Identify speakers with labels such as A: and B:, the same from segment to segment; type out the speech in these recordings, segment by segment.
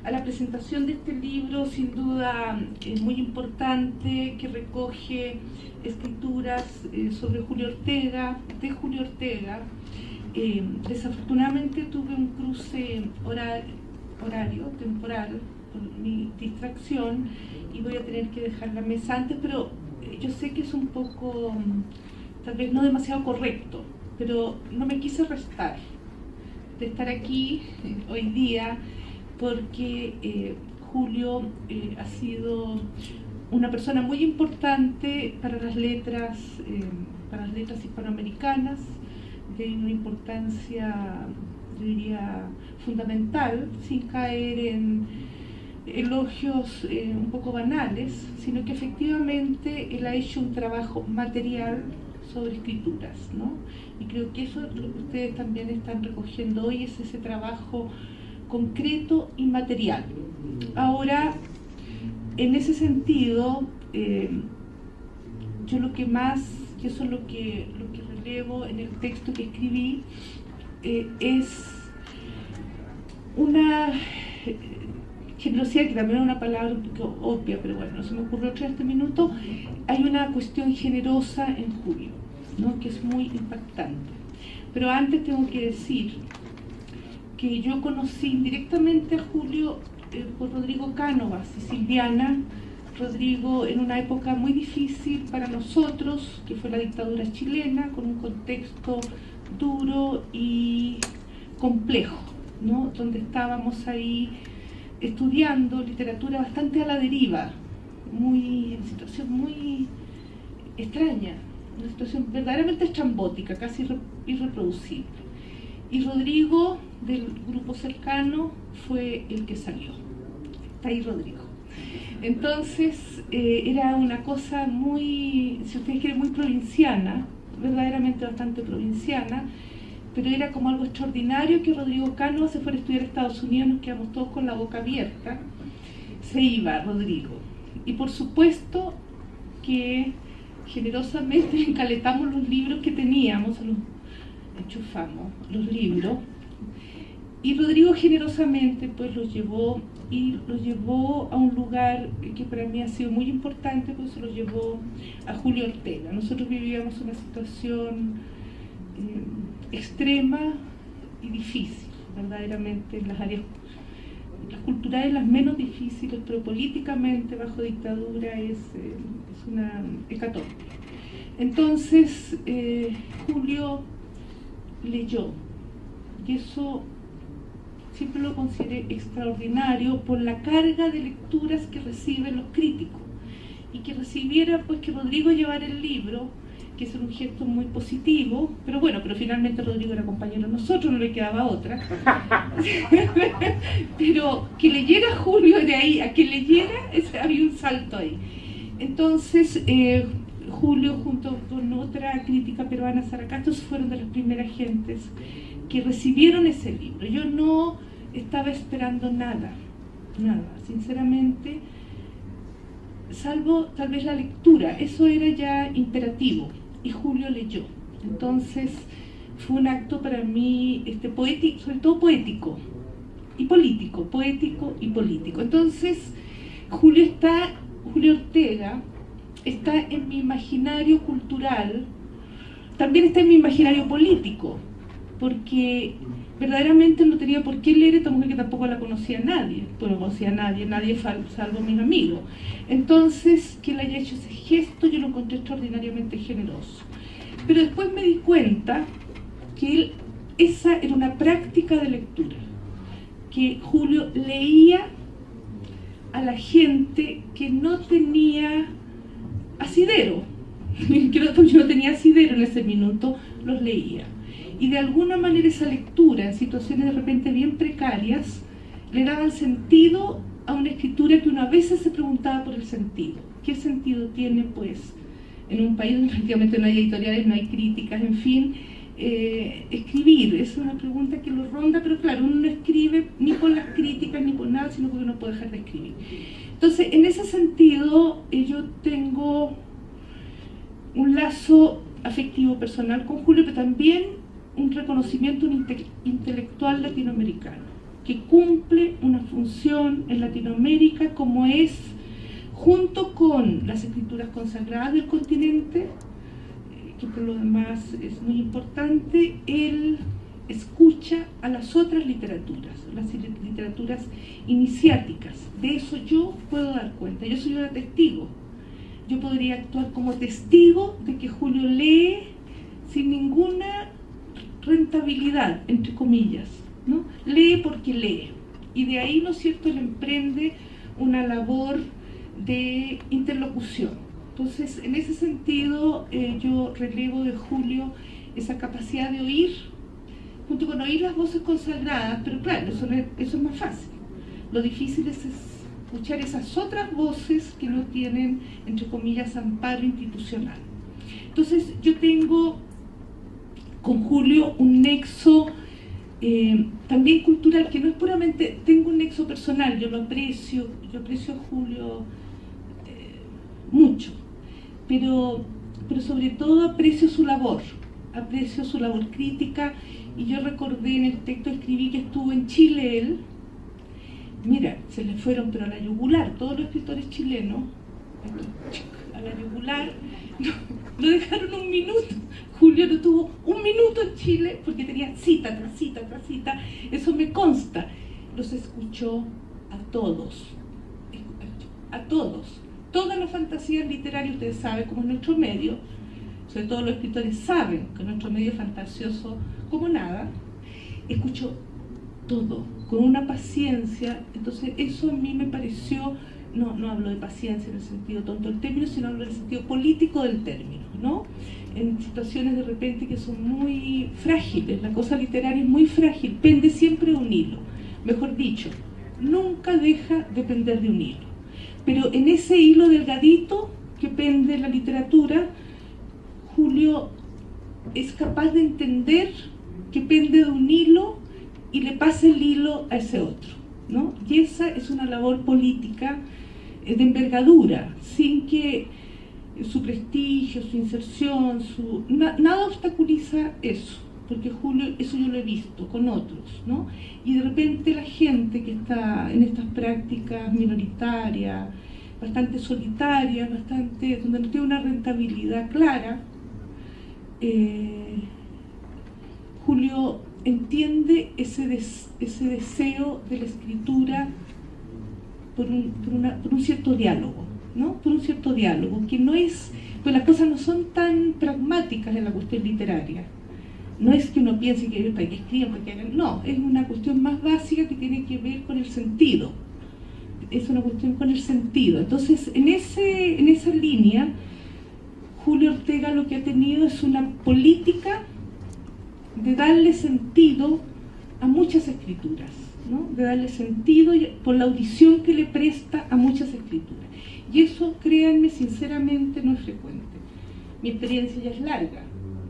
A: a la presentación de este libro, sin duda muy importante, que recoge escrituras sobre Julio Ortega, de Julio Ortega. Desafortunadamente tuve un cruce temporal, por mi distracción, y voy a tener que dejar la mesa antes, pero yo sé que es un poco, tal vez no demasiado correcto, pero no me quise restar de estar aquí hoy día, porque Julio ha sido una persona muy importante para las letras hispanoamericanas, de una importancia, yo diría, fundamental, sin caer en elogios un poco banales, sino que efectivamente él ha hecho un trabajo material sobre escrituras, ¿no? Y creo que eso es lo que ustedes también están recogiendo hoy, es ese trabajo concreto y material. Ahora, en ese sentido, yo lo que más, y eso es lo que relevo en el texto que escribí, es una generosidad, que también es una palabra un poco obvia, pero bueno, no se me ocurrió otra en este minuto. Hay una cuestión generosa en Julio, ¿no?, que es muy impactante. Pero antes tengo que decir que yo conocí indirectamente a Julio por Rodrigo Cánovas y Silviana. Rodrigo en una época muy difícil para nosotros, que fue la dictadura chilena, con un contexto duro y complejo, ¿no?, donde estábamos ahí estudiando literatura bastante a la deriva, en situación muy extraña, una situación verdaderamente estrambótica, casi irreproducible. Y Rodrigo, del grupo cercano, fue el que salió. Está ahí Rodrigo. Entonces, era una cosa muy, si ustedes quieren, muy provinciana, verdaderamente bastante provinciana, pero era como algo extraordinario que Rodrigo Cano se fuera a estudiar a Estados Unidos. Nos quedamos todos con la boca abierta. Se iba Rodrigo. Y por supuesto que generosamente encaletamos los libros que teníamos, los enchufamos, los libros, y Rodrigo generosamente pues los llevó a un lugar que para mí ha sido muy importante, pues se los llevó a Julio Ortega. Nosotros vivíamos una situación extrema y difícil, verdaderamente, en las áreas culturales las menos difíciles, pero políticamente bajo dictadura es una hecatombe. Entonces Julio leyó, y eso siempre lo consideré extraordinario por la carga de lecturas que reciben los críticos, y que recibiera, pues, que Rodrigo llevara el libro, que es un gesto muy positivo, pero finalmente Rodrigo era compañero de nosotros, no le quedaba otra. Pero que leyera Julio, de ahí a que leyera, había un salto ahí. Entonces, Julio, junto con otra crítica peruana, Sara Castro, fueron de las primeras gentes que recibieron ese libro. Yo no estaba esperando nada, sinceramente, salvo tal vez la lectura. Eso era ya imperativo, y Julio leyó. Entonces fue un acto para mí poético, sobre todo poético y político, Entonces Julio Ortega está en mi imaginario cultural, también está en mi imaginario político, porque verdaderamente no tenía por qué leer esta mujer que tampoco la conocía nadie, pues no conocía a nadie salvo mis amigos. Entonces, que él haya hecho ese gesto, yo lo encontré extraordinariamente generoso. Pero después me di cuenta que esa era una práctica de lectura, que Julio leía a la gente que no tenía asidero, yo no tenía asidero en ese minuto, los leía. Y de alguna manera esa lectura, en situaciones de repente bien precarias, le daban sentido a una escritura que uno a veces se preguntaba por el sentido. ¿Qué sentido tiene, pues, en un país donde prácticamente no hay editoriales, no hay críticas, en fin, escribir? Es una pregunta que lo ronda, pero claro, uno no escribe ni por las críticas ni por nada, sino porque uno puede dejar de escribir. Entonces, en ese sentido, yo tengo un lazo afectivo personal con Julio, pero también un reconocimiento intelectual latinoamericano, que cumple una función atención en Latinoamérica, como es, junto con las escrituras consagradas del continente, que por lo demás es muy importante, él escucha a las otras literaturas, las literaturas iniciáticas. De eso yo puedo dar cuenta, yo soy una testigo. Yo podría actuar como testigo de que Julio lee sin ninguna rentabilidad, entre comillas, ¿no? Lee porque lee. Y de ahí, ¿no es cierto?, él emprende una labor de interlocución. Entonces, en ese sentido, yo relevo de Julio esa capacidad de oír, junto con oír las voces consagradas, pero claro, eso es más fácil. Lo difícil es escuchar esas otras voces que no tienen, entre comillas, amparo institucional. Entonces, yo tengo con Julio un nexo también cultural, que no es puramente, tengo un nexo personal, yo aprecio a Julio mucho, pero sobre todo aprecio su labor crítica, y yo recordé en el texto, escribí que estuvo en Chile él. Mira, se le fueron pero a la yugular, todos los escritores chilenos, a la yugular, lo dejaron un minuto. Julio no tuvo un minuto en Chile porque tenía cita tras cita tras cita, eso me consta. Los escuchó a todos, todas las fantasías literarias. Ustedes saben cómo es nuestro medio, sobre todo los escritores saben que nuestro medio es fantasioso como nada. Escuchó todo, con una paciencia. Entonces eso a mí me pareció, no hablo de paciencia en el sentido tonto del término, sino hablo en el sentido político del término, ¿no? En situaciones de repente que son muy frágiles, la cosa literaria es muy frágil, pende siempre de un hilo, mejor dicho, nunca deja de pender de un hilo. Pero en ese hilo delgadito que pende la literatura, Julio es capaz de entender que pende de un hilo y le pasa el hilo a ese otro, ¿no? Y esa es una labor política de envergadura, sin que su prestigio, su inserción, nada obstaculiza eso, porque Julio, eso yo lo he visto con otros, ¿no? Y de repente la gente que está en estas prácticas minoritarias, bastante solitarias, donde no tiene una rentabilidad clara, Julio entiende ese deseo de la escritura por un cierto diálogo, ¿no? Por un cierto diálogo, que no es, pues las cosas no son tan pragmáticas en la cuestión literaria. No es que uno piense que para que escriban, para que hagan, no, es una cuestión más básica que tiene que ver con el sentido. Es una cuestión con el sentido. Entonces, en esa línea, Julio Ortega lo que ha tenido es una política de darle sentido a muchas escrituras, ¿no? De darle sentido por la audición que le presta a muchas escrituras. Y eso, créanme, sinceramente no es frecuente. Mi experiencia ya es larga,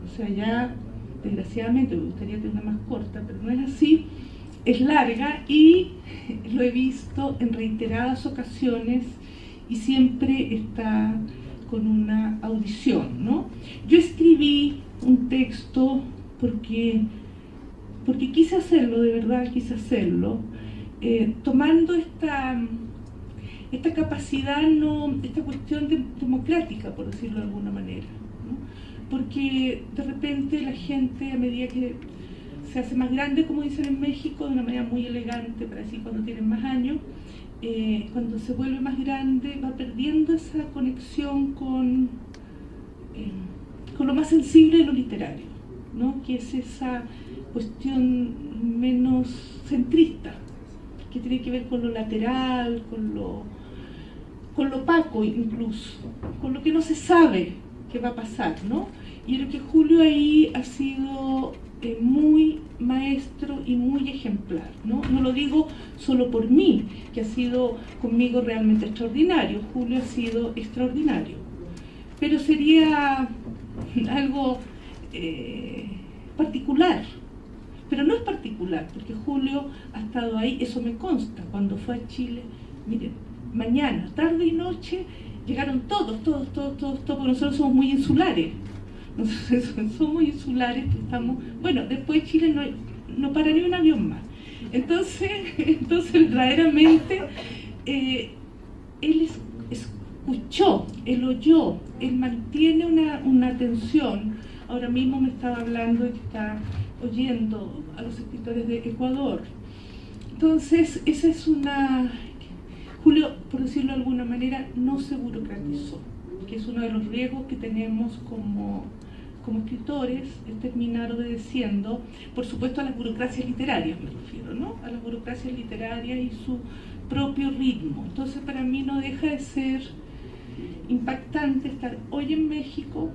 A: o sea, ya desgraciadamente me gustaría tener una más corta, pero no es así, es larga, y lo he visto en reiteradas ocasiones y siempre está con una audición, ¿no? Yo escribí un texto porque quise hacerlo, de verdad quise hacerlo, tomando esta capacidad, esta cuestión democrática, por decirlo de alguna manera, ¿no? Porque de repente la gente, a medida que se hace más grande, como dicen en México, de una manera muy elegante, para decir cuando tienen más años, cuando se vuelve más grande va perdiendo esa conexión con lo más sensible de lo literario, ¿no? Que es esa cuestión menos centrista, que tiene que ver con lo lateral, con lo opaco incluso, con lo que no se sabe que va a pasar, ¿no? Y creo que Julio ahí ha sido muy maestro y muy ejemplar, ¿no? No lo digo solo por mí, que ha sido conmigo realmente extraordinario. Julio ha sido extraordinario, pero sería algo particular, pero no es particular, porque Julio ha estado ahí, eso me consta. Cuando fue a Chile, miren, mañana, tarde y noche, llegaron todos, porque nosotros somos muy insulares. Nosotros somos insulares, estamos, bueno, después de Chile no para ni un avión más. Entonces verdaderamente él escuchó, él oyó, él mantiene una atención. Ahora mismo me estaba hablando de que está oyendo a los escritores de Ecuador. Entonces, esa es una... Julio, por decirlo de alguna manera, no se burocratizó, que es uno de los riesgos que tenemos como escritores, es terminar obedeciendo, por supuesto, a las burocracias literarias, me refiero, ¿no? A las burocracias literarias y su propio ritmo. Entonces, para mí no deja de ser impactante estar hoy en México,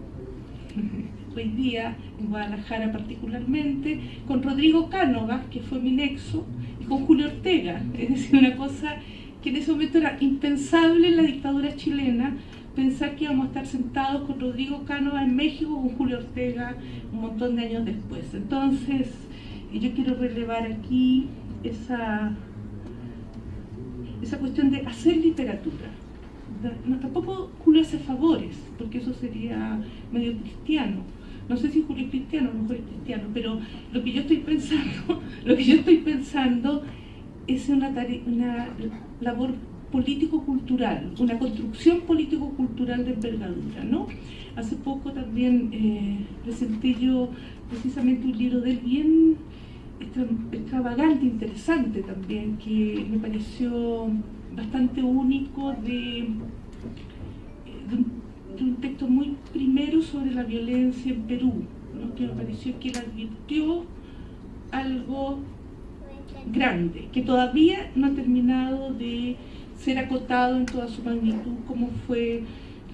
A: hoy día en Guadalajara particularmente, con Rodrigo Cánovas, que fue mi nexo, y con Julio Ortega. Es decir, una cosa que en ese momento era impensable en la dictadura chilena, pensar que íbamos a estar sentados con Rodrigo Cánovas en México, con Julio Ortega un montón de años después. Entonces, yo quiero relevar aquí esa cuestión de hacer literatura. No, tampoco Julio hace favores, porque eso sería medio cristiano. No sé si Julio es cristiano, a lo mejor es cristiano, pero lo que yo estoy pensando es una labor político-cultural, una construcción político-cultural de envergadura, ¿no? Hace poco también presenté yo precisamente un libro de él bien extravagante, interesante también, que me pareció bastante único, de un texto muy primero sobre la violencia en Perú, ¿no? Que me pareció que él advirtió algo grande, que todavía no ha terminado de ser acotado en toda su magnitud, como fue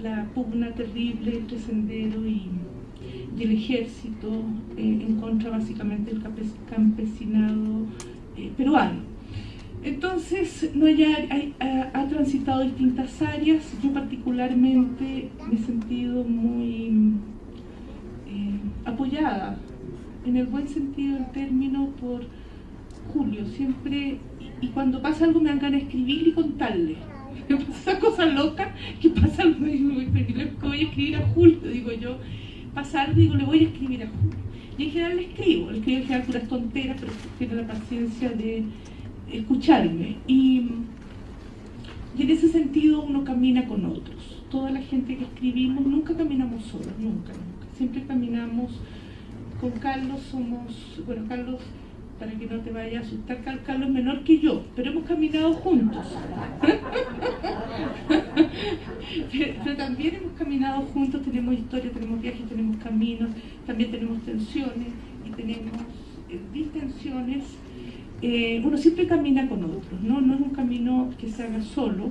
A: la pugna terrible entre Sendero y el ejército en contra básicamente del campesinado peruano. Entonces, ha transitado distintas áreas. Yo particularmente me he sentido muy apoyada, en el buen sentido del término, por Julio. Siempre, y cuando pasa algo me dan ganas de escribir y contarle. Me pasa esa cosa loca que pasa algo y digo, le voy a escribir a Julio, digo yo. Pasa algo y digo, le voy a escribir a Julio. Y en general le escribo en general puras tonteras, pero tiene la paciencia de escucharme. Y en ese sentido uno camina con otros. Toda la gente que escribimos nunca caminamos solos, nunca. Siempre caminamos con Carlos. Carlos, para que no te vaya a asustar, Carlos es menor que yo, pero hemos caminado juntos. pero también hemos caminado juntos, tenemos historia, tenemos viajes, tenemos caminos, también tenemos tensiones y tenemos distensiones. Uno siempre camina con otros, ¿no? No es un camino que se haga solo,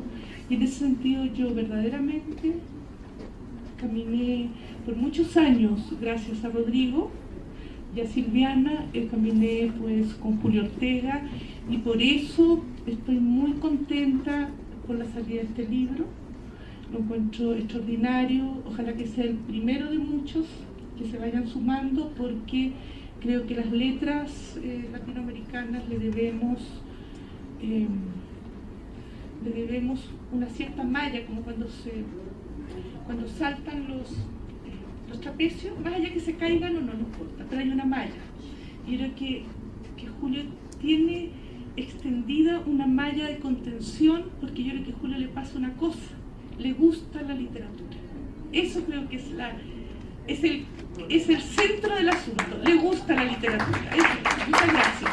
A: y en ese sentido yo verdaderamente caminé por muchos años gracias a Rodrigo y a Silviana, caminé pues con Julio Ortega, y por eso estoy muy contenta con la salida de este libro. Lo encuentro extraordinario, ojalá que sea el primero de muchos que se vayan sumando, porque creo que las letras latinoamericanas le debemos una cierta malla, como cuando saltan los trapecios, más allá que se caigan o no importa, pero hay una malla. Y creo que Julio tiene extendida una malla de contención, porque yo creo que a Julio le pasa una cosa: le gusta la literatura. Eso creo que es el centro del asunto. Le gusta la literatura. Muchas gracias.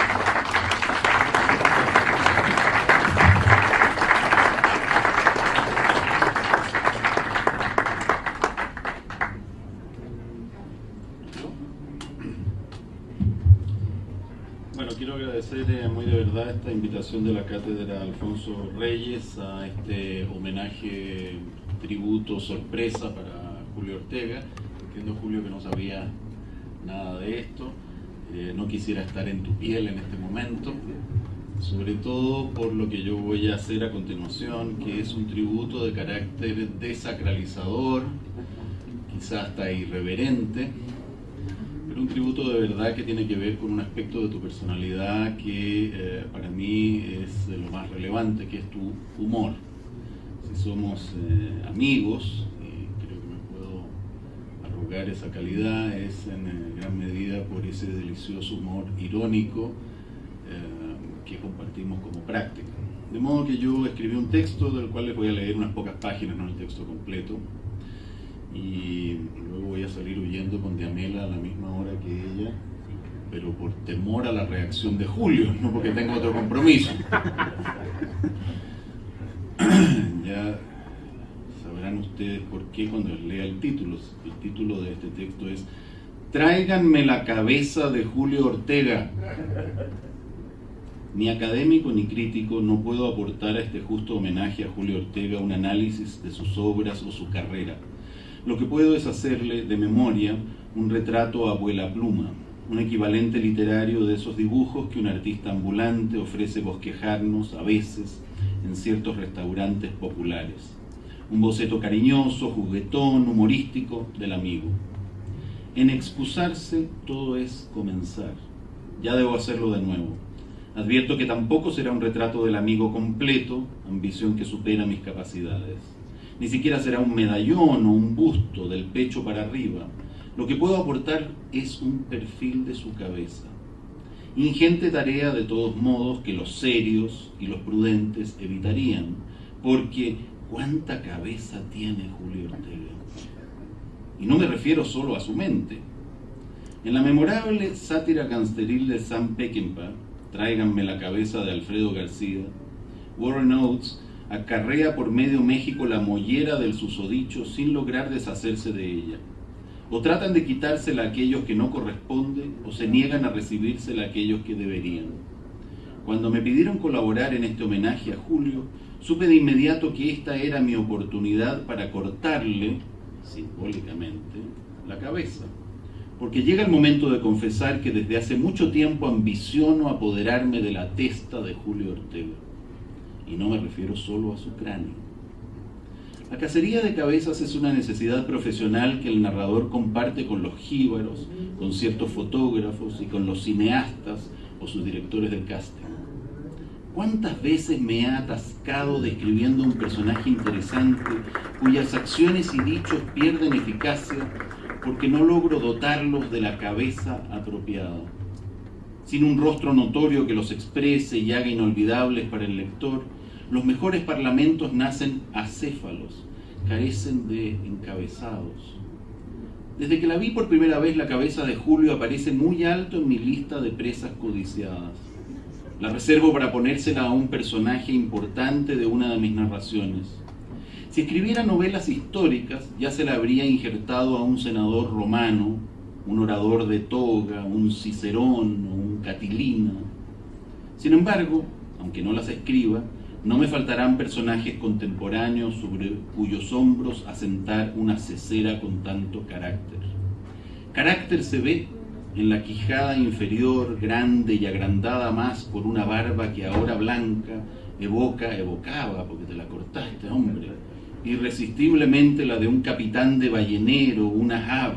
B: Bueno, quiero agradecer muy de verdad esta invitación de la Cátedra Alfonso Reyes a este homenaje, tributo, sorpresa para Julio Ortega. Entiendo, Julio, que no sabía nada de esto. No quisiera estar en tu piel en este momento, sobre todo por lo que yo voy a hacer a continuación, que es un tributo de carácter desacralizador, quizás hasta irreverente, pero un tributo de verdad que tiene que ver con un aspecto de tu personalidad que para mí es de lo más relevante, que es tu humor. Si somos amigos, creo que me puedo arrogar esa calidad, es en gran medida por ese delicioso humor irónico que compartimos como práctica. De modo que yo escribí un texto del cual les voy a leer unas pocas páginas, no el texto completo, y luego voy a salir huyendo con Diamela a la misma hora que ella, pero por temor a la reacción de Julio, no porque tengo otro compromiso. Ya sabrán ustedes por qué cuando les lea el título. El título de este texto es "Tráiganme la cabeza de Julio Ortega". Ni académico ni crítico no puedo aportar a este justo homenaje a Julio Ortega un análisis de sus obras o su carrera. Lo que puedo es hacerle de memoria un retrato a abuela pluma, un equivalente literario de esos dibujos que un artista ambulante ofrece bosquejarnos a veces en ciertos restaurantes populares. Un boceto cariñoso, juguetón, humorístico del amigo. En excusarse todo es comenzar. Ya debo hacerlo de nuevo. Advierto que tampoco será un retrato del amigo completo, ambición que supera mis capacidades. Ni siquiera será un medallón o un busto del pecho para arriba. Lo que puedo aportar es un perfil de su cabeza. Ingente tarea de todos modos que los serios y los prudentes evitarían, porque ¿cuánta cabeza tiene Julio Ortega? Y no me refiero solo a su mente. En la memorable sátira gangsteril de Sam Peckinpah, Tráiganme la cabeza de Alfredo García, Warren Oates acarrea por medio México la mollera del susodicho sin lograr deshacerse de ella. O tratan de quitársela a aquellos que no corresponden, o se niegan a recibírsela a aquellos que deberían. Cuando me pidieron colaborar en este homenaje a Julio, supe de inmediato que esta era mi oportunidad para cortarle, simbólicamente, la cabeza. Porque llega el momento de confesar que desde hace mucho tiempo ambiciono apoderarme de la testa de Julio Ortega. Y no me refiero solo a su cráneo. La cacería de cabezas es una necesidad profesional que el narrador comparte con los jíbaros, con ciertos fotógrafos y con los cineastas o sus directores del casting. ¿Cuántas veces me he atascado describiendo un personaje interesante cuyas acciones y dichos pierden eficacia porque no logro dotarlos de la cabeza apropiada? Sin un rostro notorio que los exprese y haga inolvidables para el lector, los mejores parlamentos nacen acéfalos, carecen de encabezados. Desde que la vi por primera vez, la cabeza de Julio aparece muy alto en mi lista de presas codiciadas. La reservo para ponérsela a un personaje importante de una de mis narraciones. Si escribiera novelas históricas, ya se la habría injertado a un senador romano, un orador de toga, un Cicerón o un Catilina. Sin embargo, aunque no las escriba, no me faltarán personajes contemporáneos sobre cuyos hombros asentar una cesera con tanto carácter. Carácter se ve en la quijada inferior, grande y agrandada más por una barba que ahora blanca evocaba, porque te la cortaste, hombre, irresistiblemente la de un capitán de ballenero, una hab.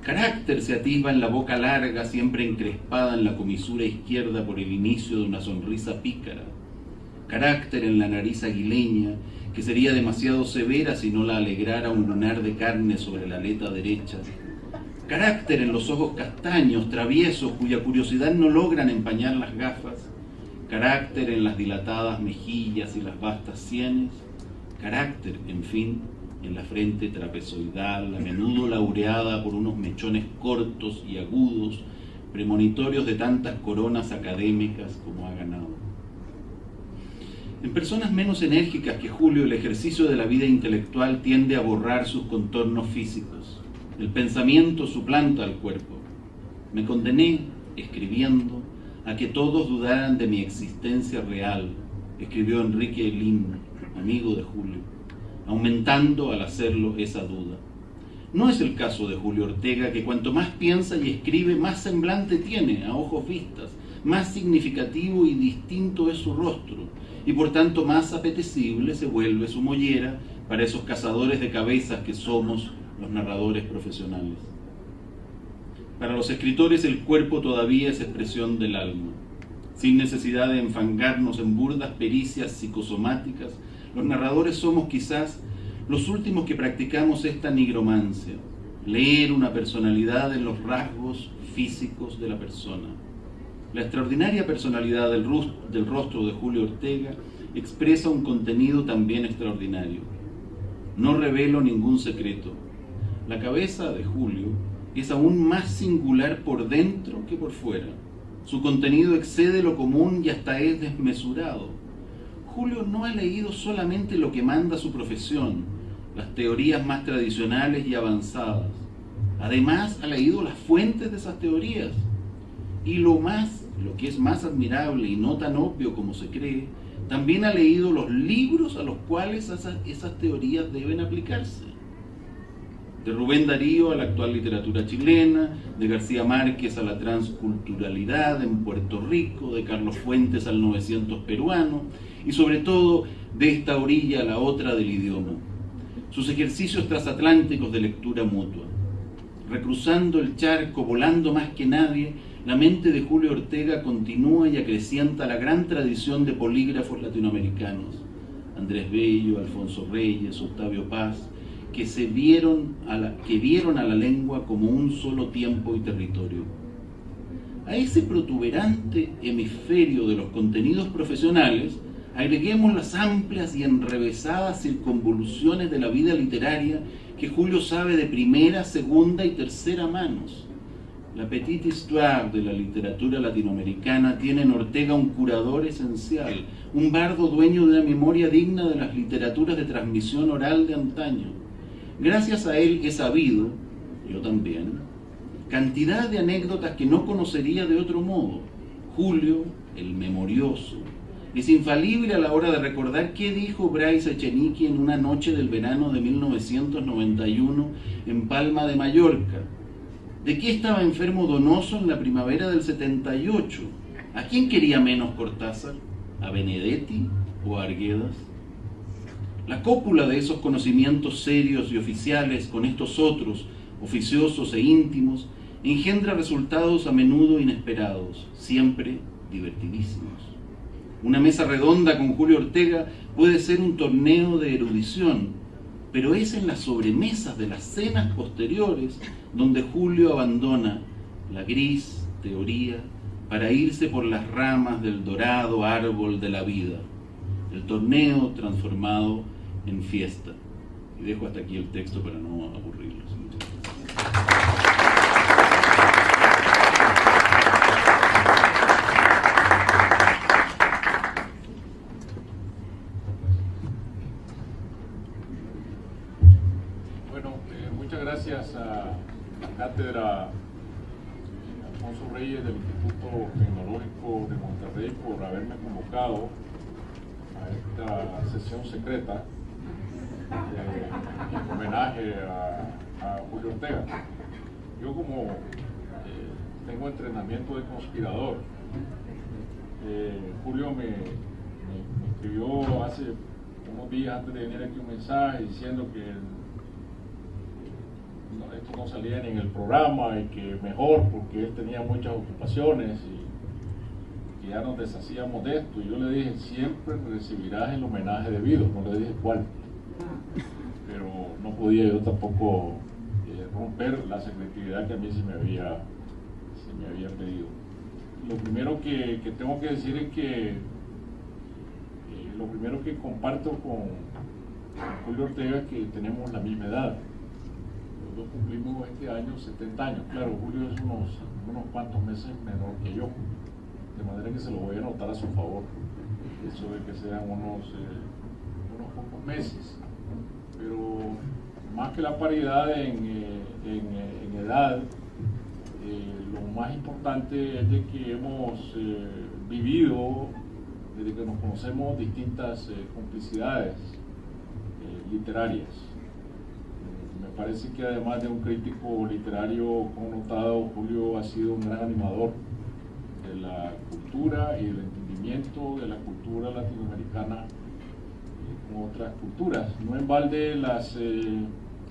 B: Carácter se atisba en la boca larga, siempre encrespada en la comisura izquierda por el inicio de una sonrisa pícara. Carácter en la nariz aguileña, que sería demasiado severa si no la alegrara un lunar de carne sobre la aleta derecha. Carácter en los ojos castaños, traviesos, cuya curiosidad no logran empañar las gafas. Carácter en las dilatadas mejillas y las vastas sienes. Carácter, en fin, en la frente trapezoidal, a menudo laureada por unos mechones cortos y agudos, premonitorios de tantas coronas académicas como ha ganado. En personas menos enérgicas que Julio, el ejercicio de la vida intelectual tiende a borrar sus contornos físicos. El pensamiento suplanta al cuerpo. Me condené, escribiendo, a que todos dudaran de mi existencia real, escribió Enrique Elín, amigo de Julio, aumentando al hacerlo esa duda. No es el caso de Julio Ortega, que cuanto más piensa y escribe, más semblante tiene a ojos vistas, más significativo y distinto es su rostro, y por tanto más apetecible se vuelve su mollera para esos cazadores de cabezas que somos los narradores profesionales. Para los escritores el cuerpo todavía es expresión del alma. Sin necesidad de enfangarnos en burdas pericias psicosomáticas, los narradores somos quizás los últimos que practicamos esta nigromancia, leer una personalidad en los rasgos físicos de la persona. La extraordinaria personalidad del rostro de Julio Ortega expresa un contenido también extraordinario. No revelo ningún secreto. La cabeza de Julio es aún más singular por dentro que por fuera. Su contenido excede lo común y hasta es desmesurado. Julio no ha leído solamente lo que manda su profesión, las teorías más tradicionales y avanzadas. Además, ha leído las fuentes de esas teorías. Y lo que es más admirable y no tan obvio como se cree, también ha leído los libros a los cuales esas teorías deben aplicarse. De Rubén Darío a la actual literatura chilena, de García Márquez a la transculturalidad en Puerto Rico, de Carlos Fuentes al 900 peruano, y sobre todo de esta orilla a la otra del idioma. Sus ejercicios transatlánticos de lectura mutua. Recruzando el charco, volando más que nadie, la mente de Julio Ortega continúa y acrecienta la gran tradición de polígrafos latinoamericanos, Andrés Bello, Alfonso Reyes, Octavio Paz, que vieron a la lengua como un solo tiempo y territorio. A ese protuberante hemisferio de los contenidos profesionales agreguemos las amplias y enrevesadas circunvoluciones de la vida literaria que Julio sabe de primera, segunda y tercera manos. La petite histoire de la literatura latinoamericana tiene en Ortega un curador esencial, un bardo dueño de una memoria digna de las literaturas de transmisión oral de antaño. Gracias a él he sabido, yo también, cantidad de anécdotas que no conocería de otro modo. Julio, el memorioso, es infalible a la hora de recordar qué dijo Bryce Echenique en una noche del verano de 1991 en Palma de Mallorca. ¿De qué estaba enfermo Donoso en la primavera del 78? ¿A quién quería menos Cortázar? ¿A Benedetti o a Arguedas? La cópula de esos conocimientos serios y oficiales con estos otros, oficiosos e íntimos, engendra resultados a menudo inesperados, siempre divertidísimos. Una mesa redonda con Julio Ortega puede ser un torneo de erudición, pero es en las sobremesas de las cenas posteriores donde Julio abandona la gris teoría para irse por las ramas del dorado árbol de la vida, el torneo transformado en fiesta. Y dejo hasta aquí el texto para no aburrirlos.
C: Muchas gracias a la cátedra Alfonso Reyes del Instituto Tecnológico de Monterrey por haberme convocado a esta sesión secreta en homenaje a Julio Ortega. Yo como tengo entrenamiento de conspirador, Julio me escribió hace unos días antes de venir aquí un mensaje diciendo que esto no salía ni en el programa y que mejor porque él tenía muchas ocupaciones y que ya nos deshacíamos de esto. Y yo le dije, siempre recibirás el homenaje debido, no le dije cuál, pero no podía yo tampoco romper la secretividad que a mí se me había pedido. Lo primero que tengo que decir es que lo primero que comparto con Julio Ortega es que tenemos la misma edad. Nosotros cumplimos este año 70 años. Claro, Julio es unos cuantos meses menor que yo, de manera que se lo voy a anotar a su favor, eso de que sean unos pocos meses. Pero más que la paridad en edad, lo más importante es de que hemos vivido, desde que nos conocemos, distintas complicidades literarias. Me parece que además de un crítico literario connotado, Julio ha sido un gran animador de la cultura y del entendimiento de la cultura latinoamericana con otras culturas. No en balde las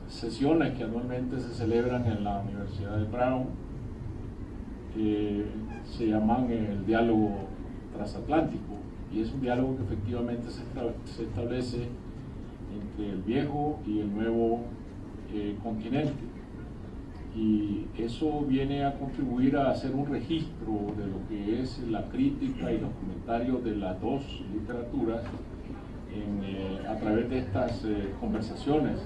C: sesiones que anualmente se celebran en la Universidad de Brown, que se llaman el diálogo transatlántico, y es un diálogo que efectivamente se establece entre el viejo y el nuevo continente. y eso viene a contribuir a hacer un registro de lo que es la crítica y los comentarios de las dos literaturas a través de estas conversaciones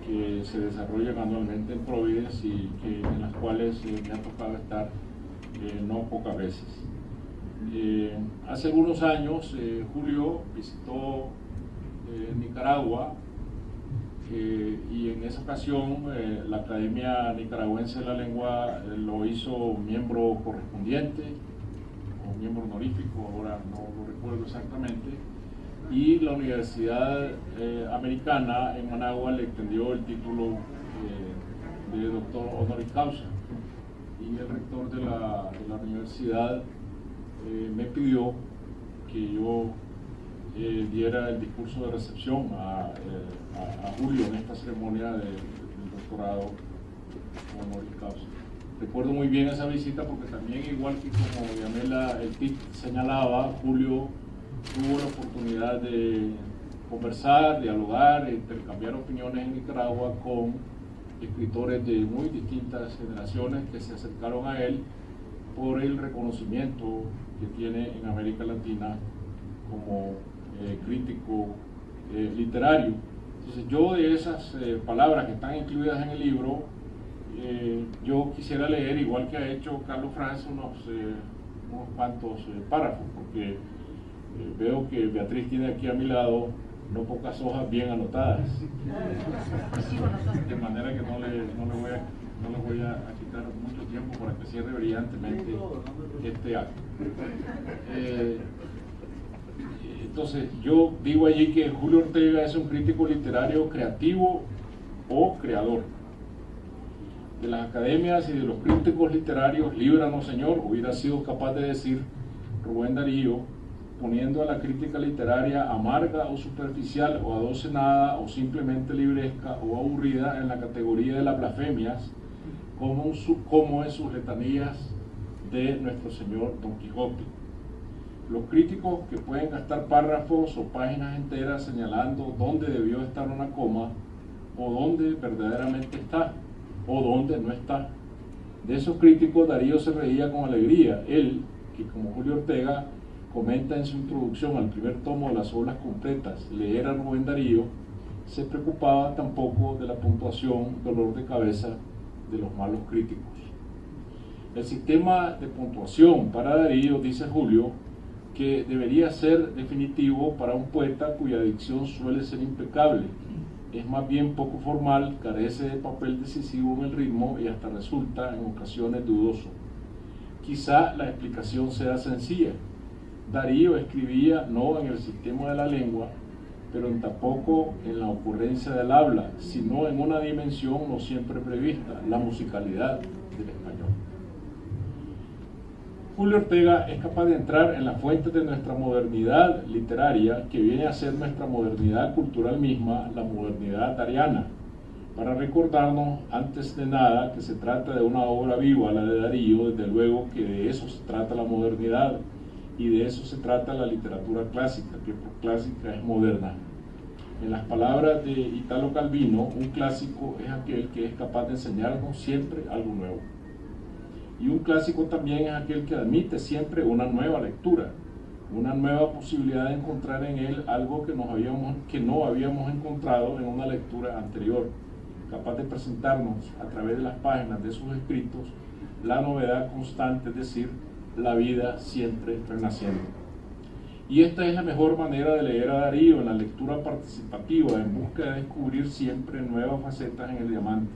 C: que se desarrollan anualmente en Providence y en las cuales me ha tocado estar no pocas veces. Hace algunos años Julio visitó Nicaragua y en esa ocasión la Academia Nicaragüense de la Lengua lo hizo miembro correspondiente o miembro honorífico, ahora no lo recuerdo exactamente, y la Universidad Americana en Managua le extendió el título de doctor honoris causa, y el rector de la universidad me pidió que yo diera el discurso de recepción a Julio en esta ceremonia del doctorado honoris causa. Recuerdo muy bien esa visita porque también, igual que como Yamela el TIC señalaba, Julio tuvo la oportunidad de conversar, dialogar, intercambiar opiniones en Nicaragua con escritores de muy distintas generaciones que se acercaron a él por el reconocimiento que tiene en América Latina como crítico literario. Entonces, yo de esas palabras que están incluidas en el libro, yo quisiera leer, igual que ha hecho Carlos Franz, unos cuantos párrafos, porque veo que Beatriz tiene aquí a mi lado no pocas hojas bien anotadas, de manera que no le voy a quitar mucho tiempo para que cierre brillantemente este acto. Entonces, yo digo allí que Julio Ortega es un crítico literario creativo o creador. De las academias y de los críticos literarios, líbranos, Señor, hubiera sido capaz de decir Rubén Darío, poniendo a la crítica literaria amarga o superficial o adocenada o simplemente libresca o aburrida en la categoría de las blasfemias, como en sus letanías de nuestro señor Don Quijote. Los críticos que pueden gastar párrafos o páginas enteras señalando dónde debió estar una coma o dónde verdaderamente está o dónde no está. De esos críticos Darío se reía con alegría. Él, que como Julio Ortega comenta en su introducción al primer tomo de las obras completas, leer a Rubén Darío, se preocupaba tampoco de la puntuación, dolor de cabeza de los malos críticos. El sistema de puntuación para Darío, dice Julio, que debería ser definitivo para un poeta cuya dicción suele ser impecable. Es más bien poco formal, carece de papel decisivo en el ritmo y hasta resulta en ocasiones dudoso. Quizá la explicación sea sencilla. Darío escribía no en el sistema de la lengua, pero tampoco en la ocurrencia del habla, sino en una dimensión no siempre prevista, la musicalidad del español. Julio Ortega es capaz de entrar en las fuentes de nuestra modernidad literaria, que viene a ser nuestra modernidad cultural misma, la modernidad dariana, para recordarnos antes de nada que se trata de una obra viva, la de Darío. Desde luego que de eso se trata la modernidad y de eso se trata la literatura clásica, que por clásica es moderna. En las palabras de Italo Calvino, un clásico es aquel que es capaz de enseñarnos siempre algo nuevo. Y un clásico también es aquel que admite siempre una nueva lectura, una nueva posibilidad de encontrar en él algo que no habíamos encontrado en una lectura anterior, capaz de presentarnos a través de las páginas de sus escritos la novedad constante, es decir, la vida siempre renaciendo. Y esta es la mejor manera de leer a Darío, en la lectura participativa, en busca de descubrir siempre nuevas facetas en el diamante,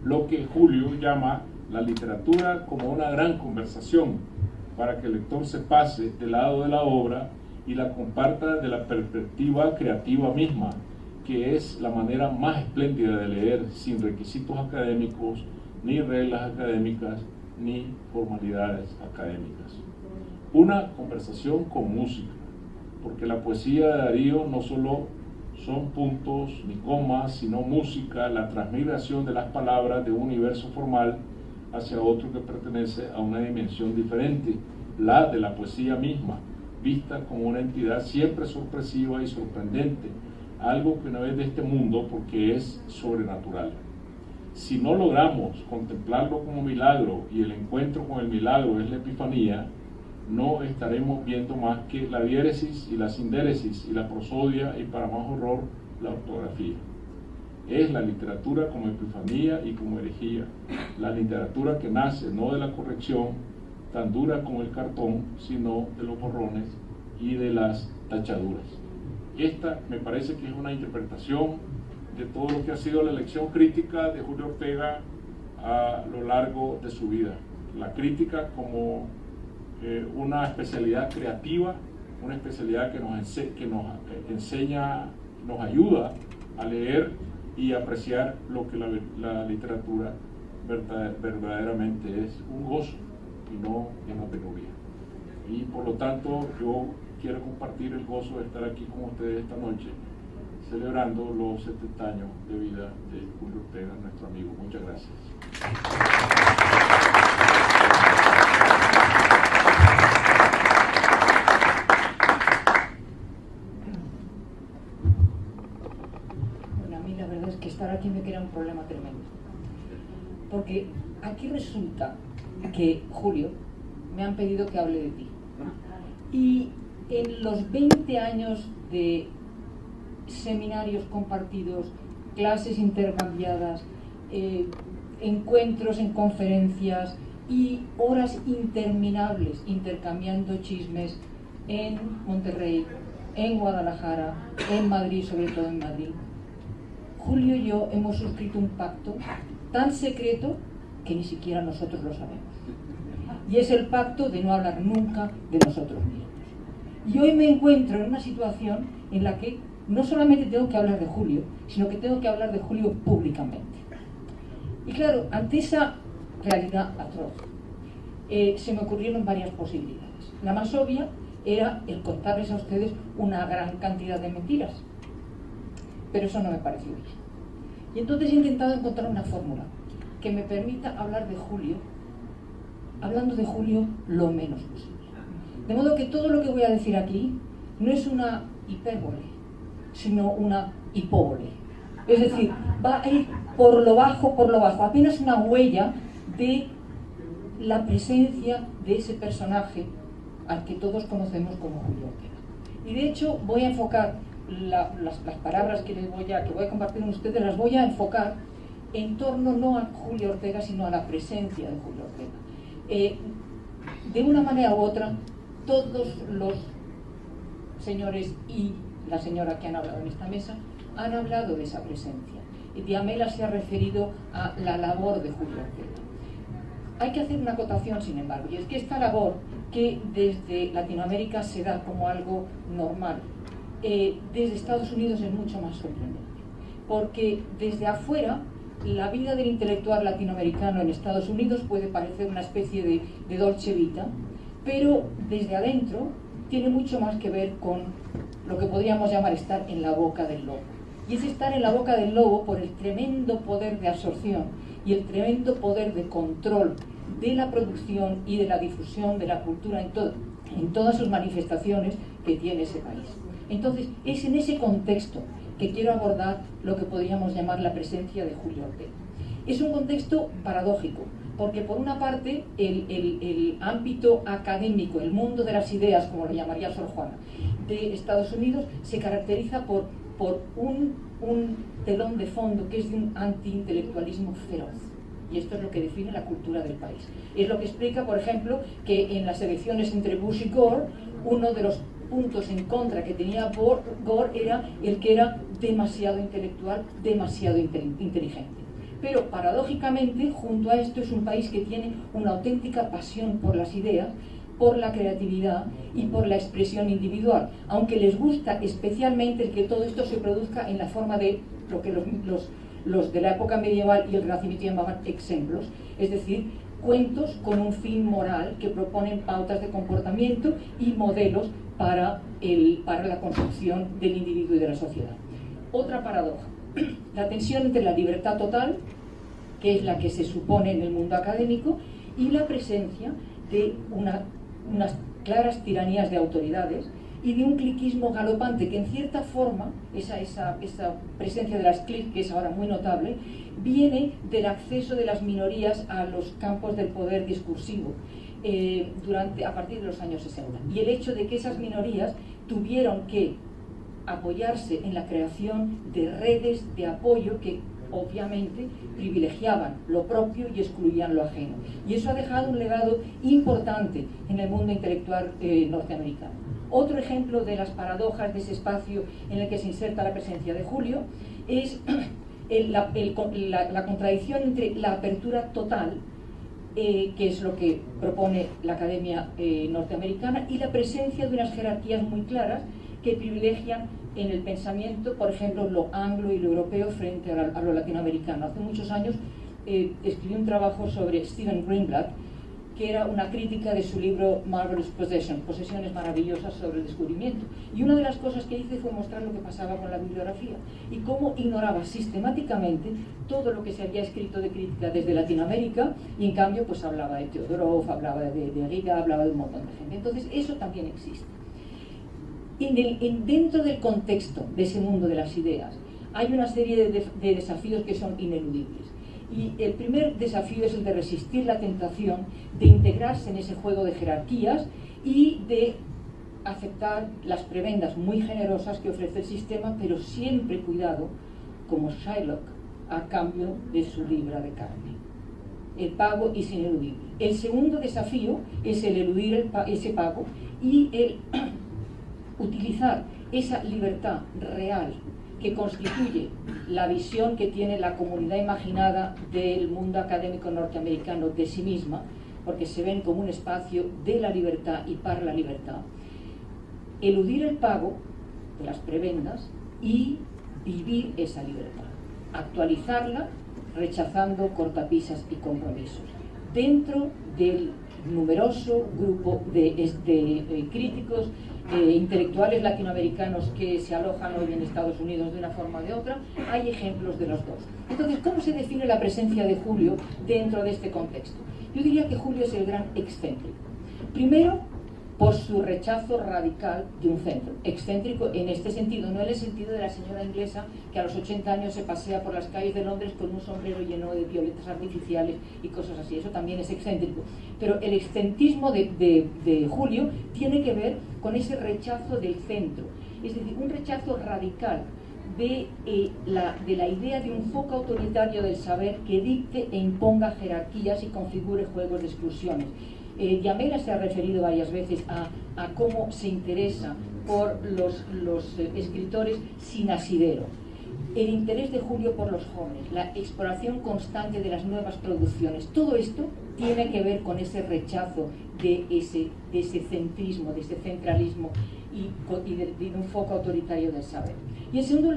C: lo que Julio llama la literatura como una gran conversación, para que el lector se pase del lado de la obra y la comparta de la perspectiva creativa misma, que es la manera más espléndida de leer, sin requisitos académicos, ni reglas académicas, ni formalidades académicas. Una conversación con música, porque la poesía de Darío no solo son puntos ni comas, sino música, la transmigración de las palabras de un universo formal hacia otro que pertenece a una dimensión diferente, la de la poesía misma, vista como una entidad siempre sorpresiva y sorprendente, algo que no es de este mundo porque es sobrenatural. si no logramos contemplarlo como milagro y el encuentro con el milagro es la epifanía, no estaremos viendo más que la diéresis y la sindéresis y la prosodia y, para más horror, la ortografía. Es la literatura como epifanía y como herejía, la literatura que nace no de la corrección tan dura como el cartón, sino de los borrones y de las tachaduras. Esta me parece que es una interpretación de todo lo que ha sido la lección crítica de Julio Ortega a lo largo de su vida. La crítica como una especialidad creativa, una especialidad que nos enseña, nos ayuda a leer y apreciar lo que la literatura verdaderamente es, un gozo y no una penuria. Y por lo tanto yo quiero compartir el gozo de estar aquí con ustedes esta noche, celebrando los 70 años de vida de Julio Ortega, nuestro amigo. Muchas gracias.
D: Bueno, a mí la verdad es que estar aquí me crea un problema tremendo. Porque aquí resulta que, Julio, me han pedido que hable de ti. Y en los 20 años de seminarios compartidos, clases intercambiadas, encuentros en conferencias y horas interminables intercambiando chismes en Monterrey, en Guadalajara, en Madrid, sobre todo en Madrid, Julio y yo hemos suscrito un pacto tan secreto que ni siquiera nosotros lo sabemos. Y es el pacto de no hablar nunca de nosotros mismos. Y hoy me encuentro en una situación en la que no solamente tengo que hablar de Julio, sino que tengo que hablar de Julio públicamente. Y claro, ante esa realidad atroz, se me ocurrieron varias posibilidades. La más obvia era el contarles a ustedes una gran cantidad de mentiras, pero eso no me pareció bien. Y entonces he intentado encontrar una fórmula que me permita hablar de Julio, hablando de Julio lo menos posible. De modo que todo lo que voy a decir aquí no es una hipérbole, sino una hipóbole. Es decir, va a ir por lo bajo, apenas una huella de la presencia de ese personaje al que todos conocemos como Julio Ortega. Y de hecho voy a enfocar las palabras que voy a compartir con ustedes, las voy a enfocar en torno no a Julio Ortega, sino a la presencia de Julio Ortega. De una manera u otra, todos los señores y la señora que han hablado en esta mesa han hablado de esa presencia. Y Diamela se ha referido a la labor de Julio Ortega. Hay que hacer una acotación, sin embargo, y es que esta labor, que desde Latinoamérica se da como algo normal, desde Estados Unidos es mucho más sorprendente, porque desde afuera la vida del intelectual latinoamericano en Estados Unidos puede parecer una especie de dolce vita, pero desde adentro tiene mucho más que ver con lo que podríamos llamar estar en la boca del lobo. Y es estar en la boca del lobo por el tremendo poder de absorción y el tremendo poder de control de la producción y de la difusión de la cultura en todas sus manifestaciones que tiene ese país. Entonces, es en ese contexto que quiero abordar lo que podríamos llamar la presencia de Julio Ortega. Es un contexto paradójico, porque por una parte el ámbito académico, el mundo de las ideas, como lo llamaría Sor Juana, de Estados Unidos se caracteriza por un telón de fondo que es de un antiintelectualismo feroz. Y esto es lo que define la cultura del país. Es lo que explica, por ejemplo, que en las elecciones entre Bush y Gore, uno de los puntos en contra que tenía Gore era el que era demasiado intelectual, demasiado inteligente. Pero paradójicamente, junto a esto, es un país que tiene una auténtica pasión por las ideas, por la creatividad y por la expresión individual, aunque les gusta especialmente el que todo esto se produzca en la forma de lo que los de la época medieval y el Renacimiento llamaban ejemplos, es decir, cuentos con un fin moral que proponen pautas de comportamiento y modelos para la construcción del individuo y de la sociedad. Otra paradoja, la tensión entre la libertad total, que es la que se supone en el mundo académico, y la presencia de unas claras tiranías de autoridades y de un cliquismo galopante que en cierta forma, esa presencia de las clics, que es ahora muy notable, viene del acceso de las minorías a los campos del poder discursivo a partir de los años 60. Y el hecho de que esas minorías tuvieron que apoyarse en la creación de redes de apoyo que obviamente privilegiaban lo propio y excluían lo ajeno. Y eso ha dejado un legado importante en el mundo intelectual norteamericano. Otro ejemplo de las paradojas de ese espacio en el que se inserta la presencia de Julio es la contradicción entre la apertura total, que es lo que propone la Academia norteamericana, y la presencia de unas jerarquías muy claras que privilegian en el pensamiento, por ejemplo, lo anglo y lo europeo frente a lo latinoamericano. Hace muchos años escribí un trabajo sobre Stephen Greenblatt, que era una crítica de su libro Marvelous Possession, Posesiones Maravillosas sobre el Descubrimiento. Y una de las cosas que hice fue mostrar lo que pasaba con la bibliografía y cómo ignoraba sistemáticamente todo lo que se había escrito de crítica desde Latinoamérica, y en cambio pues hablaba de Teodorov, hablaba de Riga, hablaba de un montón de gente. Entonces eso también existe. Dentro del contexto de ese mundo de las ideas hay una serie de desafíos que son ineludibles. Y el primer desafío es el de resistir la tentación de integrarse en ese juego de jerarquías y de aceptar las prebendas muy generosas que ofrece el sistema, pero siempre cuidado, como Shylock, a cambio de su libra de carne. El pago es ineludible. El segundo desafío es el eludir ese pago y el utilizar esa libertad real que constituye la visión que tiene la comunidad imaginada del mundo académico norteamericano de sí misma, porque se ven como un espacio de la libertad y para la libertad, eludir el pago de las prebendas y vivir esa libertad, actualizarla rechazando cortapisas y compromisos, dentro del numeroso grupo de críticos intelectuales latinoamericanos que se alojan hoy en Estados Unidos de una forma o de otra. Hay ejemplos de los dos. Entonces, ¿cómo se define la presencia de Julio dentro de este contexto? Yo diría que Julio es el gran excéntrico. Primero, por su rechazo radical de un centro. Excéntrico en este sentido, no en el sentido de la señora inglesa que a los 80 años se pasea por las calles de Londres con un sombrero lleno de violetas artificiales y cosas así. Eso también es excéntrico. Pero el excentrismo de Julio tiene que ver con ese rechazo del centro. Es decir, un rechazo radical de la idea de un foco autoritario del saber que dicte e imponga jerarquías y configure juegos de exclusiones. Yamela se ha referido varias veces a cómo se interesa por los escritores sin asidero. El interés de Julio por los jóvenes, la exploración constante de las nuevas producciones, todo esto tiene que ver con ese rechazo de ese centrismo, de ese centralismo y de un foco autoritario del saber. Y en segundo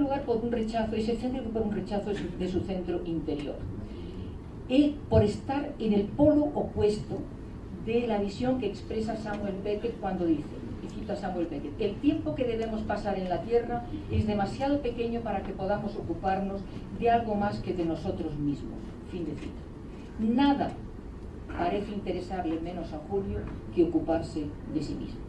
D: lugar, por un rechazo, es excéntrico por un rechazo de su centro interior. Por estar en el polo opuesto de la visión que expresa Samuel Beckett cuando dice, y cito a Samuel Beckett: el tiempo que debemos pasar en la Tierra es demasiado pequeño para que podamos ocuparnos de algo más que de nosotros mismos. Fin de cita. Nada parece interesarle menos a Julio que ocuparse de sí mismo.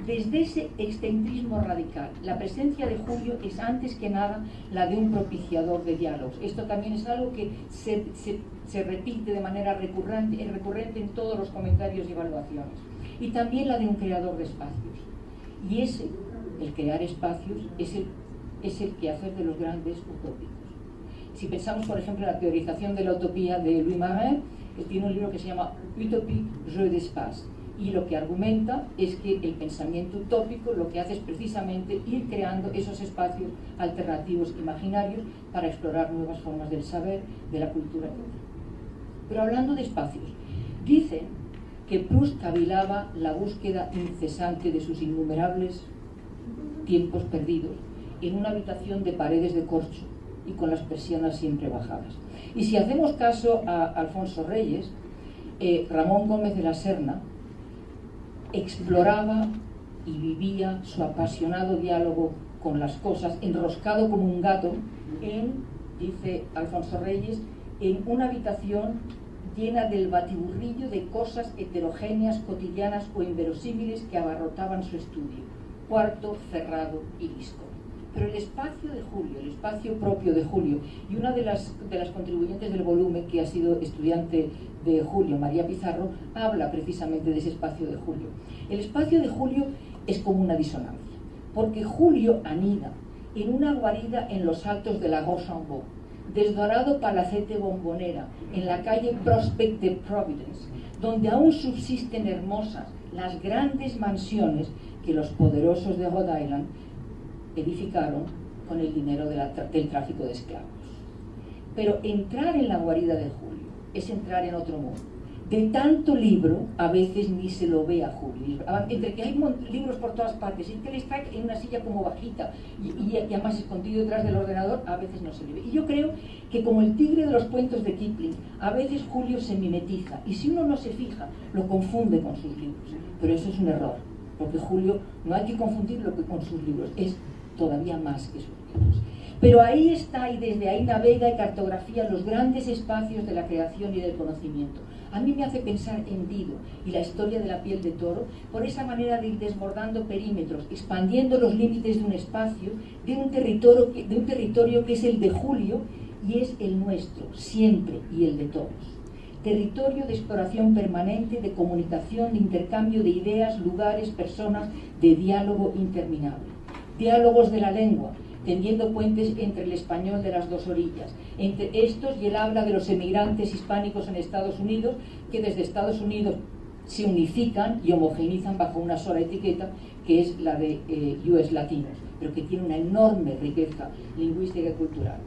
D: Desde ese excentrismo radical, la presencia de Julio es antes que nada la de un propiciador de diálogos. Esto también es algo que se repite de manera recurrente en todos los comentarios y evaluaciones. Y también la de un creador de espacios. Y el crear espacios, es el quehacer de los grandes utópicos. Si pensamos, por ejemplo, en la teorización de la utopía de Louis Marin, que tiene un libro que se llama Utopie, jeu d'espace. Y lo que argumenta es que el pensamiento utópico lo que hace es precisamente ir creando esos espacios alternativos imaginarios para explorar nuevas formas del saber, de la cultura, etc. Pero hablando de espacios, dicen que Proust cavilaba la búsqueda incesante de sus innumerables tiempos perdidos en una habitación de paredes de corcho y con las persianas siempre bajadas. Y si hacemos caso a Alfonso Reyes, Ramón Gómez de la Serna exploraba y vivía su apasionado diálogo con las cosas, enroscado como un gato dice Alfonso Reyes, en una habitación llena del batiburrillo de cosas heterogéneas, cotidianas o inverosímiles que abarrotaban su estudio. Cuarto, cerrado y visco. Pero el espacio de Julio, el espacio propio de Julio, y una de las contribuyentes del volumen, que ha sido estudiante de Julio, María Pizarro, habla precisamente de ese espacio de Julio. El espacio de Julio es como una disonancia, porque Julio anida en una guarida en los altos de la Rochambeau, desdorado palacete bombonera, en la calle Prospect de Providence, donde aún subsisten hermosas las grandes mansiones que los poderosos de Rhode Island edificaron con el dinero del tráfico de esclavos. Pero entrar en la guarida de Julio es entrar en otro mundo. De tanto libro, a veces ni se lo ve a Julio. Entre que hay libros por todas partes, y que él está en una silla como bajita y además escondido detrás del ordenador, a veces no se le ve. Y yo creo que, como el tigre de los cuentos de Kipling, a veces Julio se mimetiza, y si uno no se fija, lo confunde con sus libros. Pero eso es un error, porque Julio no hay que confundirlo con sus libros, es todavía más que sus libros. Pero ahí está, y desde ahí navega y cartografía los grandes espacios de la creación y del conocimiento. A mí me hace pensar en Dido y la historia de la piel de toro por esa manera de ir desbordando perímetros, expandiendo los límites de un espacio, de un territorio que es el de Julio y es el nuestro, siempre, y el de todos. Territorio de exploración permanente, de comunicación, de intercambio de ideas, lugares, personas, de diálogo interminable. Diálogos de la lengua, tendiendo puentes entre el español de las dos orillas, entre estos y el habla de los emigrantes hispánicos en Estados Unidos, que desde Estados Unidos se unifican y homogeneizan bajo una sola etiqueta, que es la de US Latinos, pero que tiene una enorme riqueza lingüística y cultural.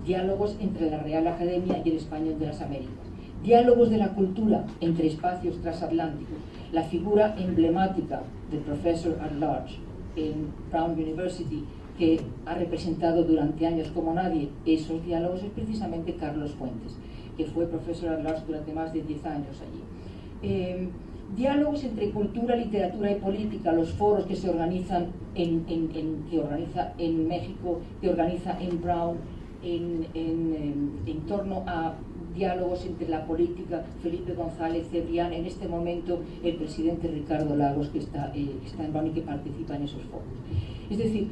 D: Diálogos entre la Real Academia y el español de las Américas. Diálogos de la cultura entre espacios transatlánticos. La figura emblemática del Professor at Large en Brown University, que ha representado durante años como nadie esos diálogos, es precisamente Carlos Fuentes, que fue profesor at large durante más de 10 años allí. Diálogos entre cultura, literatura y política, los foros que se organizan que organiza en México, que organiza en Brown, en torno a diálogos entre la política, Felipe González, Cebrián, en este momento el presidente Ricardo Lagos, que está en Brown y que participa en esos foros. Es decir,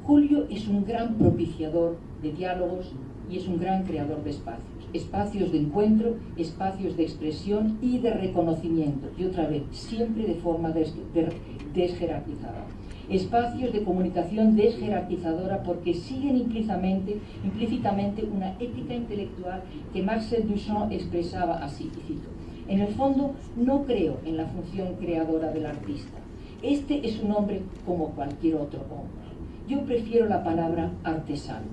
D: Julio es un gran propiciador de diálogos y es un gran creador de espacios de encuentro, espacios de expresión y de reconocimiento, y otra vez, siempre de forma desjerarquizada. Espacios de comunicación desjerarquizadora porque siguen implícitamente una ética intelectual que Marcel Duchamp expresaba así, y cito: en el fondo no creo en la función creadora del artista. Este es un hombre como cualquier otro hombre. Yo prefiero la palabra artesano.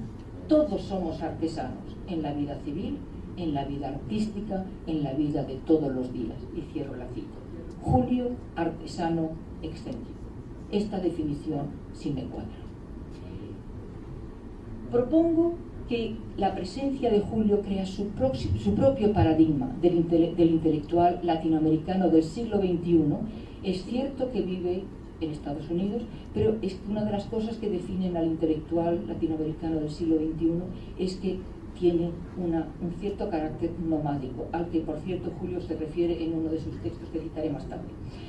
D: Todos somos artesanos en la vida civil, en la vida artística, en la vida de todos los días. Y cierro la cita. Julio, artesano excéntrico. Esta definición sí me cuadra. Propongo que la presencia de Julio crea su propio paradigma del intelectual latinoamericano del siglo XXI. Es cierto que vive en Estados Unidos, pero es una de las cosas que definen al intelectual latinoamericano del siglo XXI es que tiene un cierto carácter nomádico, al que por cierto Julio se refiere en uno de sus textos que citaré más tarde.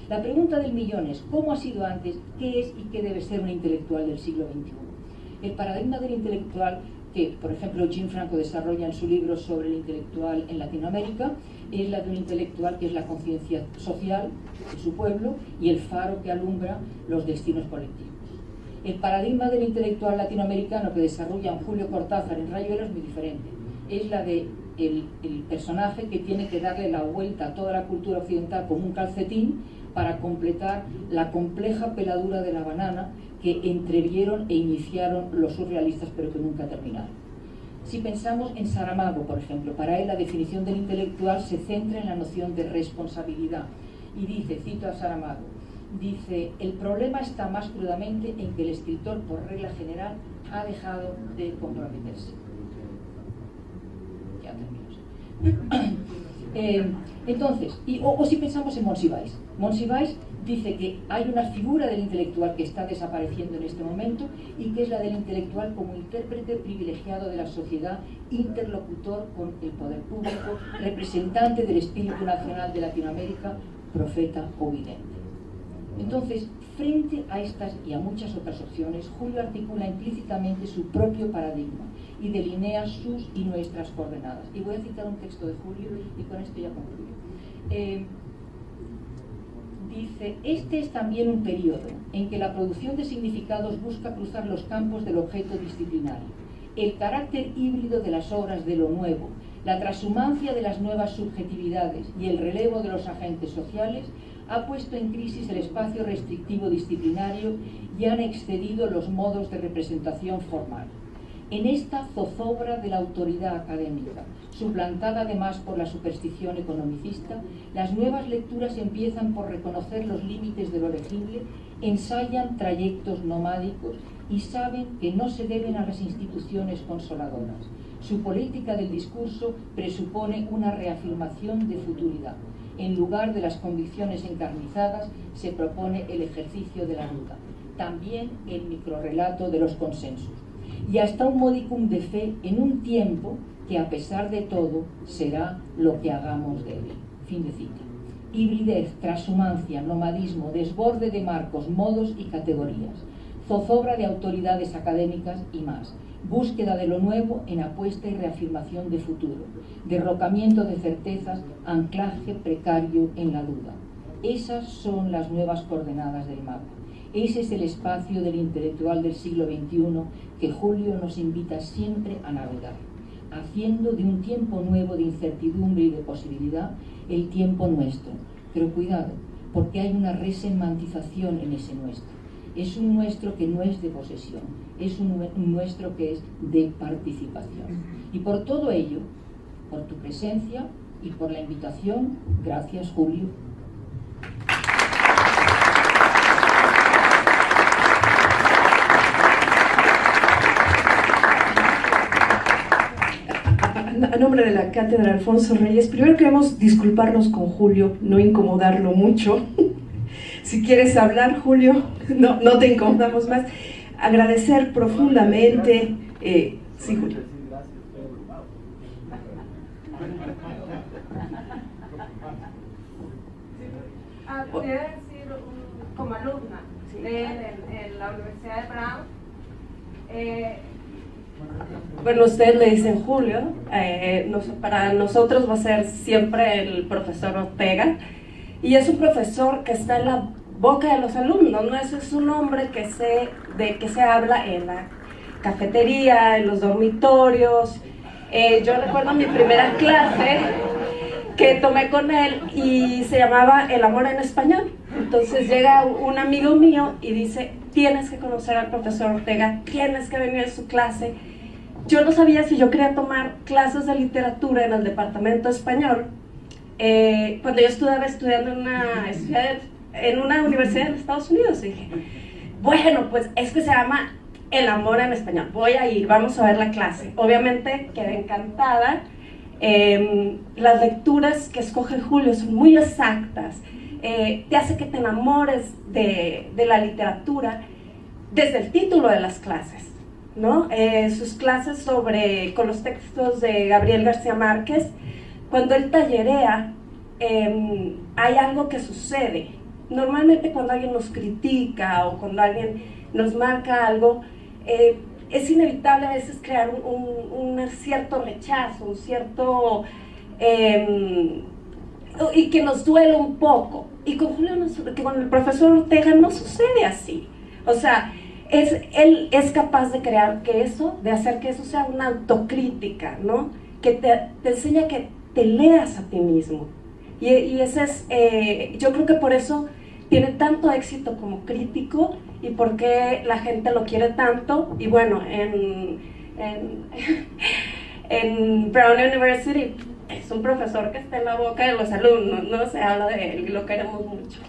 D: La pregunta del millón es: ¿cómo ha sido antes? ¿Qué es y qué debe ser un intelectual del siglo XXI? El paradigma del intelectual que, por ejemplo, Jim Franco desarrolla en su libro sobre el intelectual en Latinoamérica es la de un intelectual que es la conciencia social de su pueblo y el faro que alumbra los destinos colectivos. El paradigma del intelectual latinoamericano que desarrolla Julio Cortázar en Rayuela es muy diferente. Es la de el personaje que tiene que darle la vuelta a toda la cultura occidental como un calcetín para completar la compleja peladura de la banana que entrevieron e iniciaron los surrealistas, pero que nunca terminaron. Si pensamos en Saramago, por ejemplo, para él la definición del intelectual se centra en la noción de responsabilidad. Y dice, cito a Saramago, dice: el problema está más crudamente en que el escritor, por regla general, ha dejado de comprometerse. Ya termino. Entonces, o si pensamos en Monsiváis. Monsiváis dice que hay una figura del intelectual que está desapareciendo en este momento y que es la del intelectual como intérprete privilegiado de la sociedad, interlocutor con el poder público, representante del espíritu nacional de Latinoamérica, profeta o vidente. Entonces, frente a estas y a muchas otras opciones, Julio articula implícitamente su propio paradigma y delinea sus y nuestras coordenadas. Y voy a citar un texto de Julio y con esto ya concluyo. Dice, este es también un periodo en que la producción de significados busca cruzar los campos del objeto disciplinario. El carácter híbrido de las obras de lo nuevo, la transhumancia de las nuevas subjetividades y el relevo de los agentes sociales ha puesto en crisis el espacio restrictivo disciplinario y han excedido los modos de representación formal. En esta zozobra de la autoridad académica, suplantada además por la superstición economicista, las nuevas lecturas empiezan por reconocer los límites de lo legible, ensayan trayectos nomádicos y saben que no se deben a las instituciones consoladoras. Su política del discurso presupone una reafirmación de futuridad. En lugar de las convicciones encarnizadas, se propone el ejercicio de la duda. También el microrrelato de los consensos. Y hasta un modicum de fe en un tiempo que a pesar de todo será lo que hagamos de él. Fin de cita. Hibridez, transhumancia, nomadismo, desborde de marcos, modos y categorías, zozobra de autoridades académicas y más, búsqueda de lo nuevo en apuesta y reafirmación de futuro, derrocamiento de certezas, anclaje precario en la duda. Esas son las nuevas coordenadas del mapa. Ese es el espacio del intelectual del siglo XXI que Julio nos invita siempre a navegar, haciendo de un tiempo nuevo de incertidumbre y de posibilidad el tiempo nuestro. Pero cuidado, porque hay una resemantización en ese nuestro. Es un nuestro que no es de posesión, es un nuestro que es de participación. Y por todo ello, por tu presencia y por la invitación, gracias Julio.
E: A nombre de la Cátedra Alfonso Reyes, primero queremos disculparnos con Julio, no incomodarlo mucho. Si quieres hablar, Julio, no te incomodamos más. Agradecer profundamente. Sí, Julio.
F: Quería decir, como alumna en la Universidad de Brown,
E: bueno, ustedes le dicen Julio, para nosotros va a ser siempre el profesor Ortega, y es un profesor que está en la boca de los alumnos, ¿no? Ese es un hombre de que se habla en la cafetería, en los dormitorios. Yo recuerdo mi primera clase que tomé con él y se llamaba El amor en español. Entonces llega un amigo mío y dice, tienes que conocer al profesor Ortega, tienes que venir a su clase. Yo no sabía si yo quería tomar clases de literatura en el departamento español. Cuando yo estaba estudiando en una universidad en Estados Unidos, dije, bueno, pues es que se llama El amor en español, voy a ir, vamos a ver la clase. Obviamente quedé encantada. Las lecturas que escoge Julio son muy exactas, te hace que te enamores de la literatura desde el título de las clases, ¿no? Sus clases con los textos de Gabriel García Márquez, cuando él tallerea, hay algo que sucede. Normalmente cuando alguien nos critica o cuando alguien nos marca algo, es inevitable a veces crear un cierto rechazo, un cierto... y que nos duele un poco. Y con el profesor Ortega no sucede así. O sea, él es capaz de crear de hacer que eso sea una autocrítica, ¿no? Que te enseña que te leas a ti mismo. Y ese es, yo creo que por eso tiene tanto éxito como crítico y por qué la gente lo quiere tanto. Y bueno, en Brown University es un profesor que está en la boca de los alumnos, ¿no? Se habla de él y lo queremos mucho.